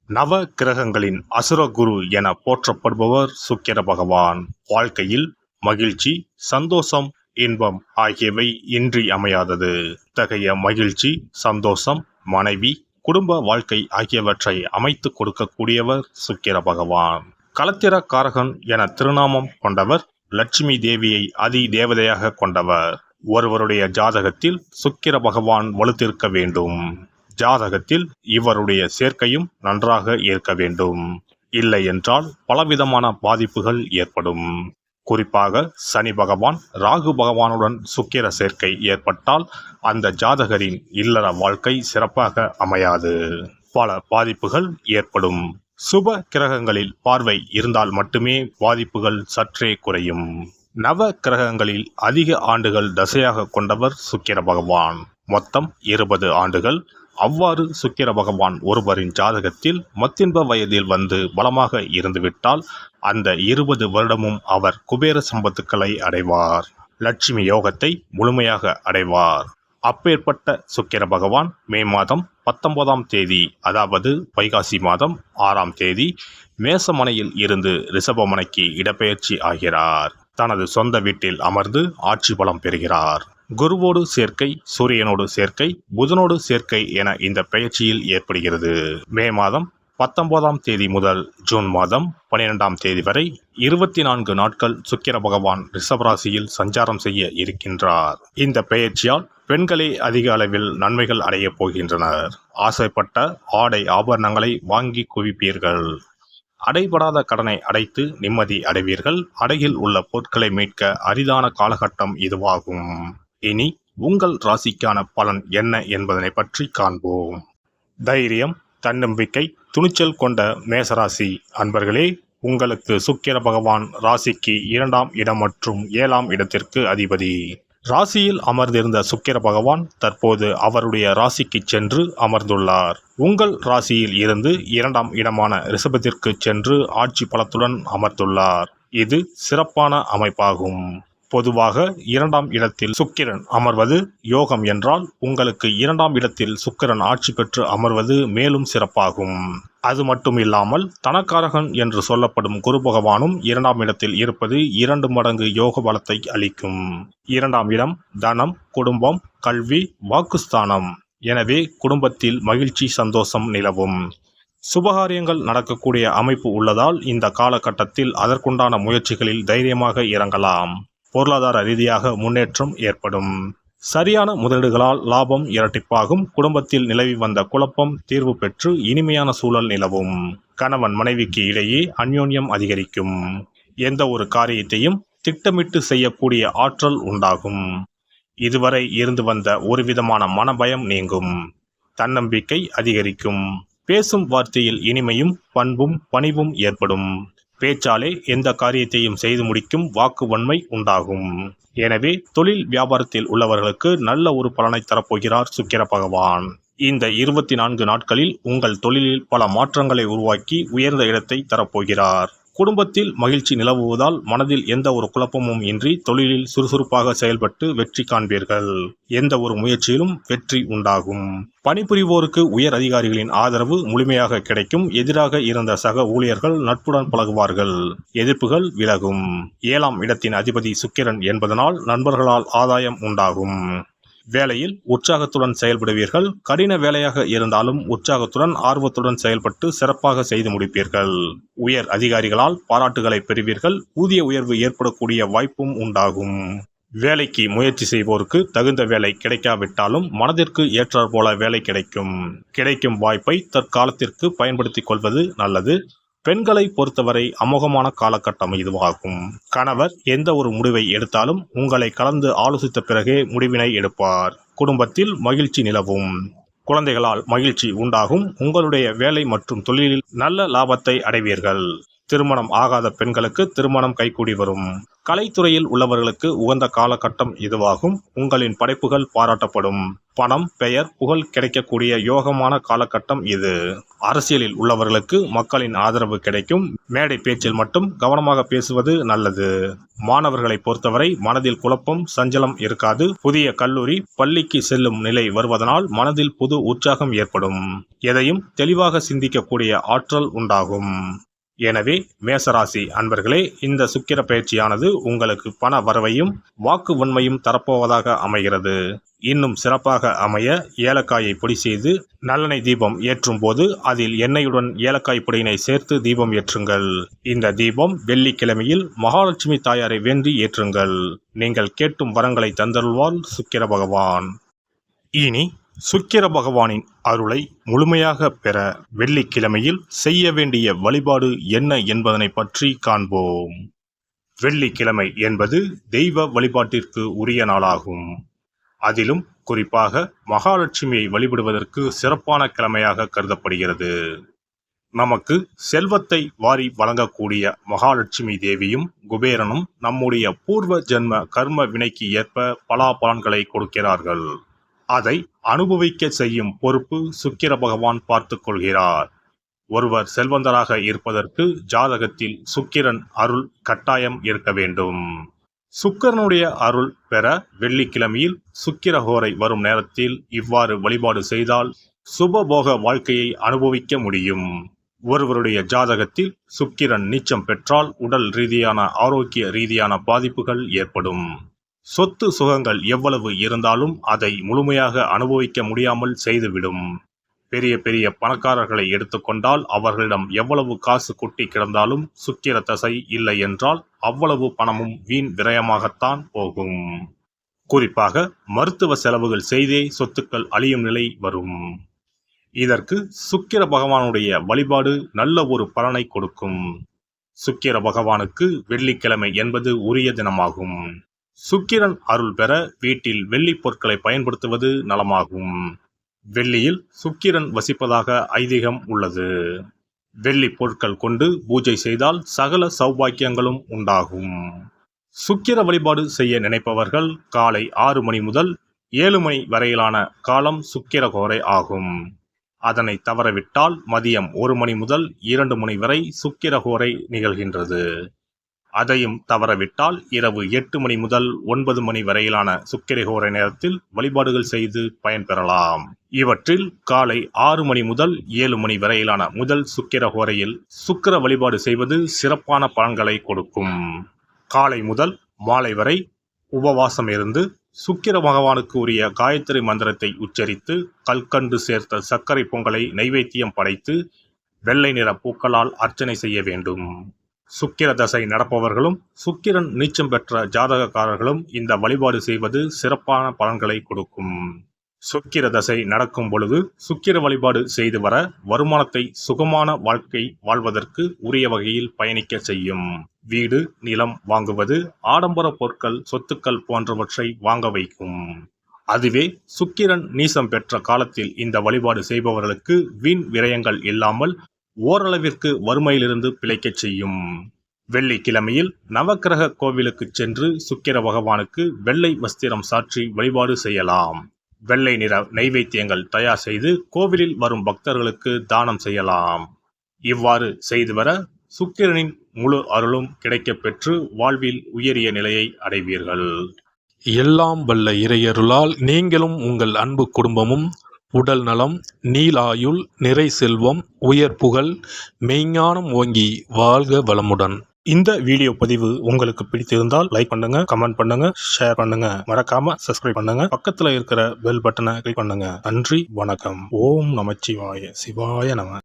நவ கிரகங்களின் அசுர குரு என போற்றப்படுபவர் சுக்கிர பகவான். வாழ்க்கையில் மகிழ்ச்சி, சந்தோஷம், இன்பம் ஆகியவை இன்றி அமையாதது. இத்தகைய மகிழ்ச்சி, சந்தோஷம், மனைவி, குடும்ப வாழ்க்கை ஆகியவற்றை அமைத்து கொடுக்கக்கூடியவர் சுக்கிர பகவான். களத்திர காரகன் என திருநாமம் கொண்டவர். லட்சுமி தேவியை அதி தேவதையாக கொண்டவர். ஒருவருடைய ஜாதகத்தில் சுக்கிர பகவான் வலுத்திருக்க வேண்டும். ஜாதகத்தில் இவருடைய சேர்க்கையும் நன்றாக இருக்க வேண்டும். இல்லை என்றால் பலவிதமான பாதிப்புகள் ஏற்படும். குறிப்பாக சனி பகவான், ராகு பகவானுடன் சுக்கிர சேர்க்கை ஏற்பட்டால் அந்த ஜாதகரின் இல்லற வாழ்க்கை சிறப்பாக அமையாது. பல பாதிப்புகள் ஏற்படும். சுப கிரகங்களில் பார்வை இருந்தால் மட்டுமே பாதிப்புகள் சற்றே குறையும். நவ கிரகங்களில் அதிக ஆண்டுகள் தசையாக கொண்டவர் சுக்கிர பகவான். மொத்தம் 20 ஆண்டுகள். அவ்வாறு சுக்கிர பகவான் ஒருவரின் ஜாதகத்தில் மத்தின்ப வயதில் வந்து பலமாக இருந்துவிட்டால் அந்த 20 வருடமும் அவர் குபேர சம்பத்துக்களை அடைவார். லட்சுமி யோகத்தை முழுமையாக அடைவார். அப்பேற்பட்ட சுக்கிர பகவான் மே மாதம் 19ஆம் தேதி, அதாவது வைகாசி மாதம் 6ஆம் தேதி மேசமனையில் இருந்து ரிஷபமனைக்கு இடப்பெயர்ச்சி ஆகிறார். தனது சொந்த வீட்டில் அமர்ந்து ஆட்சி பலம் பெறுகிறார். குருவோடு சேர்க்கை, சூரியனோடு சேர்க்கை, புதனோடு சேர்க்கை என இந்த பெயர்ச்சியில் ஏற்படுகிறது. மே மாதம் 19ஆம் தேதி முதல் ஜூன் மாதம் 12ஆம் தேதி வரை 24 நாட்கள் சுக்கிர பகவான் ரிஷபராசியில் சஞ்சாரம் செய்ய இருக்கின்றார். இந்த பெயர்ச்சியால் பெண்களே அதிக அளவில் நன்மைகள் அடைய போகின்றனர். ஆசைப்பட்ட ஆடை ஆபரணங்களை வாங்கி குவிப்பீர்கள். அடைபடாத கடனை அடைத்து நிம்மதி அடைவீர்கள். அடையில் உள்ள பொருட்களை மீட்க அரிதான காலகட்டம் இதுவாகும். இனி உங்கள் ராசிக்கான பலன் என்ன என்பதனை பற்றி காண்போம். தைரியம், தன்னம்பிக்கை, துணிச்சல் கொண்ட மேசராசி அன்பர்களே, உங்களுக்கு சுக்கிர பகவான் ராசிக்கு 2ஆம் இடம் மற்றும் 7ஆம் இடத்திற்கு அதிபதி. ராசியில் அமர்ந்திருந்த சுக்கிர பகவான் தற்போது அவருடைய ராசிக்கு சென்று அமர்ந்துள்ளார். உங்கள் ராசியில் இருந்து 2ஆம் இடமான ரிஷபத்திற்கு சென்று ஆட்சி பலத்துடன் அமர்ந்துள்ளார். இது சிறப்பான அமைப்பாகும். பொதுவாக 2ஆம் இடத்தில் சுக்கிரன் அமர்வது யோகம் என்றால், உங்களுக்கு 2ஆம் இடத்தில் சுக்கிரன் ஆட்சி பெற்று அமர்வது மேலும் சிறப்பாகும். அது மட்டும் இல்லாமல் தனக்காரகன் என்று சொல்லப்படும் குரு பகவானும் 2ஆம் இடத்தில் இருப்பது 2 மடங்கு யோக பலத்தை அளிக்கும். 2ஆம் இடம் தனம், குடும்பம், கல்வி, வாக்குஸ்தானம். எனவே குடும்பத்தில் மகிழ்ச்சி, சந்தோஷம் நிலவும். சுபகாரியங்கள் நடக்கக்கூடிய அமைப்பு உள்ளதால் இந்த காலகட்டத்தில் அதற்குண்டான முயற்சிகளில் தைரியமாக இறங்கலாம். பொருளாதார ரீதியாக முன்னேற்றம் ஏற்படும். சரியான முதலீடுகளால் லாபம் இரட்டிப்பாகும். குடும்பத்தில் நிலவி வந்த குழப்பம் தீர்வு பெற்று இனிமையான சூழல் நிலவும். கணவன் மனைவிக்கு இடையே அந்யோன்யம் அதிகரிக்கும். எந்த ஒரு காரியத்தையும் திட்டமிட்டு செய்யக்கூடிய ஆற்றல் உண்டாகும். இதுவரை இருந்து வந்த ஒரு விதமான மனபயம் நீங்கும். தன்னம்பிக்கை அதிகரிக்கும். பேசும் வார்த்தையில் இனிமையும் பண்பும் பணிவும் ஏற்படும். பேச்சாலே எந்த காரியத்தையும் செய்து முடிக்கும் வாக்கு வன்மை உண்டாகும். எனவே தொழில் வியாபாரத்தில் உள்ளவர்களுக்கு நல்ல ஒரு பலனை தரப்போகிறார் சுக்கிர பகவான். இந்த 24 நாட்களில் உங்கள் தொழிலில் பல மாற்றங்களை உருவாக்கி உயர்ந்த இடத்தை தரப்போகிறார். குடும்பத்தில் மகிழ்ச்சி நிலவுவதால் மனதில் எந்த ஒரு குழப்பமும் இன்றி தொழிலில் சுறுசுறுப்பாக செயல்பட்டு வெற்றி காண்பீர்கள். எந்த ஒரு முயற்சியிலும் வெற்றி உண்டாகும். பணிபுரிவோருக்கு உயர் அதிகாரிகளின் ஆதரவு முழுமையாக கிடைக்கும். எதிராக இருந்த சக ஊழியர்கள் நட்புடன் பழகுவார்கள். எதிர்ப்புகள் விலகும். 7ஆம் இடத்தின் அதிபதி சுக்கிரன் என்பதனால் நண்பர்களால் ஆதாயம் உண்டாகும். வேலையில் உற்சாகத்துடன் செயல்படுவீர்கள். கடின வேலையாக இருந்தாலும் உற்சாகத்துடன் ஆர்வத்துடன் செயல்பட்டு சிறப்பாக செய்து முடிப்பீர்கள். உயர் அதிகாரிகளால் பாராட்டுகளை பெறுவீர்கள். ஊதிய உயர்வு ஏற்படக்கூடிய வாய்ப்பும் உண்டாகும். வேலைக்கு முயற்சி செய்வோருக்கு தகுந்த வேலை கிடைக்காவிட்டாலும் மனதிற்கு ஏற்றாற் போல வேலை கிடைக்கும். கிடைக்கும் வாய்ப்பை தற்காலத்திற்கு பயன்படுத்திக் கொள்வது நல்லது. பெண்களை பொறுத்தவரை அமோகமான காலகட்டம் இதுவாகும். கணவர் எந்த ஒரு முடிவை எடுத்தாலும் உங்களை கலந்து ஆலோசித்த பிறகே முடிவினை எடுப்பார். குடும்பத்தில் மகிழ்ச்சி நிலவும். குழந்தைகளால் மகிழ்ச்சி உண்டாகும். உங்களுடைய வேலை மற்றும் தொழிலில் நல்ல லாபத்தை அடைவீர்கள். திருமணம் ஆகாத பெண்களுக்கு திருமணம் கைகூடி வரும். கலைத்துறையில் உள்ளவர்களுக்கு உகந்த காலகட்டம் இதுவாகும். உங்களின் படைப்புகள் பாராட்டப்படும். பணம், பெயர், புகழ் கிடைக்கக்கூடிய யோகமான காலகட்டம் இது. அரசியலில் உள்ளவர்களுக்கு மக்களின் ஆதரவு கிடைக்கும். மேடை பேச்சில் மட்டும் கவனமாக பேசுவது நல்லது. மாணவர்களை பொறுத்தவரை மனதில் குழப்பம், சஞ்சலம் இருக்காது. புதிய கல்லூரி, பள்ளிக்கு செல்லும் நிலை வருவதனால் மனதில் புது உற்சாகம் ஏற்படும். எதையும் தெளிவாக சிந்திக்கக்கூடிய ஆற்றல் உண்டாகும். எனவே மேசராசி அன்பர்களே, இந்த சுக்கிர பயிற்சியானது உங்களுக்கு பண வரவையும் வாக்கு வன்மையும் தரப்போவதாக அமைகிறது. இன்னும் சிறப்பாக அமைய ஏலக்காயை பொடி செய்து நல்லெண்ணெய் தீபம் ஏற்றும் போது அதில் எண்ணெயுடன் ஏலக்காய் பொடியினை சேர்த்து தீபம் ஏற்றுங்கள். இந்த தீபம் வெள்ளிக்கிழமையில் மகாலட்சுமி தாயாரை வேண்டி ஏற்றுங்கள். நீங்கள் கேட்டும் வரங்களை தந்தருள்வார் சுக்கிர பகவான். இனி சுக்கிர பகவானின் அருளை முழுமையாக பெற வெள்ளிக்கிழமையில் செய்ய வேண்டிய வழிபாடு என்ன என்பதனை பற்றி காண்போம். வெள்ளிக்கிழமை என்பது தெய்வ வழிபாட்டிற்கு உரிய நாளாகும். அதிலும் குறிப்பாக மகாலட்சுமியை வழிபடுவதற்கு சிறப்பான கிழமையாக கருதப்படுகிறது. நமக்கு செல்வத்தை வாரி வழங்கக்கூடிய மகாலட்சுமி தேவியும் குபேரனும் நம்முடைய பூர்வ ஜென்ம கர்ம வினைக்கு ஏற்ப பலாபலன்களை கொடுக்கிறார்கள். அதை அனுபவிக்க செய்யும் பொறுப்பு சுக்கிர பகவான் பார்த்து கொள்கிறார். ஒருவர் செல்வந்தராக இருப்பதற்கு ஜாதகத்தில் சுக்கிரன் அருள் கட்டாயம் இருக்க வேண்டும். சுக்கிரனுடைய அருள் பெற வெள்ளிக்கிழமையில் சுக்கிரஹோரை வரும் நேரத்தில் இவ்வாறு வழிபாடு செய்தால் சுபபோக வாழ்க்கையை அனுபவிக்க முடியும். ஒருவருடைய ஜாதகத்தில் சுக்கிரன் நீச்சம் பெற்றால் உடல் ரீதியான ஆரோக்கிய ரீதியான பாதிப்புகள் ஏற்படும். சொத்து சுகங்கள் எவ்வளவு இருந்தாலும் அதை முழுமையாக அனுபவிக்க முடியாமல் செய்துவிடும். பெரிய பெரிய பணக்காரர்களை எடுத்துக்கொண்டால் அவர்களிடம் எவ்வளவு காசு கொட்டி கிடந்தாலும் சுக்கிர தசை இல்லை என்றால் அவ்வளவு பணமும் வீண் விரயமாகத்தான் போகும். குறிப்பாக மருத்துவ செலவுகள் செய்தே சொத்துக்கள் அழியும் நிலை வரும். இதற்கு சுக்கிர பகவானுடைய வழிபாடு நல்ல ஒரு பலனை கொடுக்கும். சுக்கிர பகவானுக்கு வெள்ளிக்கிழமை என்பது உரிய தினமாகும். சுக்கிரன் அருள் பெற வீட்டில் வெள்ளி பொருட்களை பயன்படுத்துவது நலமாகும். வெள்ளியில் சுக்கிரன் வசிப்பதாக ஐதீகம் உள்ளது. வெள்ளி பொருட்கள் கொண்டு பூஜை செய்தால் சகல சௌபாக்கியங்களும் உண்டாகும். சுக்கிர வழிபாடு செய்ய நினைப்பவர்கள் காலை 6 மணி முதல் 7 மணி வரையிலான காலம் சுக்கிரஹோரை ஆகும். அதனை தவறவிட்டால் மதியம் 1 மணி முதல் 2 மணி வரை சுக்கிரஹோரை நிகழ்கின்றது. அதையும் தவறவிட்டால் இரவு 8 மணி முதல் 9 மணி வரையிலான சுக்கிரஹோரை நேரத்தில் வழிபாடுகள் செய்து பயன்பெறலாம். இவற்றில் காலை 6 மணி முதல் 7 மணி வரையிலான முதல் சுக்கிரஹோரையில் சுக்கிர வழிபாடு செய்வது சிறப்பான பலன்களை கொடுக்கும். காலை முதல் மாலை வரை உபவாசம் இருந்து சுக்கிர பகவானுக்கு உரிய காயத்ரி மந்திரத்தை உச்சரித்து கல்கண்டு சேர்த்த சர்க்கரை பொங்கலை நைவேத்தியம் படைத்து வெள்ளை நிற பூக்களால் அர்ச்சனை செய்ய வேண்டும். சுக்கிர தசை நடப்பவர்களும் சுக்கிரன் நீச்சம் பெற்ற ஜாதகக்காரர்களும் இந்த வழிபாடு செய்வது சிறப்பான பலன்களை கொடுக்கும். சுக்கிர தசை நடக்கும் பொழுது சுக்கிர வழிபாடு செய்து வர வருமானத்தை சுகமான வாழ்க்கை வாழ்வதற்கு உரிய வகையில் பயணிக்க செய்யும். வீடு, நிலம் வாங்குவது, ஆடம்பர பொருட்கள், சொத்துக்கள் போன்றவற்றை வாங்க வைக்கும். அதுவே சுக்கிரன் நீசம் பெற்ற காலத்தில் இந்த வழிபாடு செய்பவர்களுக்கு வீண் விரயங்கள் இல்லாமல் ஓரளவிற்கு வறுமையிலிருந்து பிழைக்கச் செய்யும். வெள்ளிக்கிழமையில் நவக்கிரக கோவிலுக்கு சென்று சுக்கிர பகவானுக்கு வெள்ளை வஸ்திரம் சாற்றி வழிபாடு செய்யலாம். வெள்ளை நிற நைவேத்தியங்கள் தயார் செய்து கோவிலில் வரும் பக்தர்களுக்கு தானம் செய்யலாம். இவ்வாறு செய்து வர சுக்கிரனின் முழு அருளும் கிடைக்கப் பெற்று வாழ்வில் உயரிய நிலையை அடைவீர்கள். எல்லாம் வல்ல இறையருளால் நீங்களும் உங்கள் அன்பு குடும்பமும் உடல் நலம், நீலாயுள், நிறை செல்வம், உயர் புகழ், மெய்ஞானம் ஓங்கி வாழ்க வளமுடன். இந்த வீடியோ பதிவு உங்களுக்கு பிடித்திருந்தால் லைக் பண்ணுங்க, கமெண்ட் பண்ணுங்க, ஷேர் பண்ணுங்க, மறக்காம சப்ஸ்கிரைப் பண்ணுங்க, பக்கத்துல இருக்கிற பெல் பட்டனை கிளிக் பண்ணுங்க. நன்றி, வணக்கம். ஓம் நமச்சிவாய, சிவாய நம.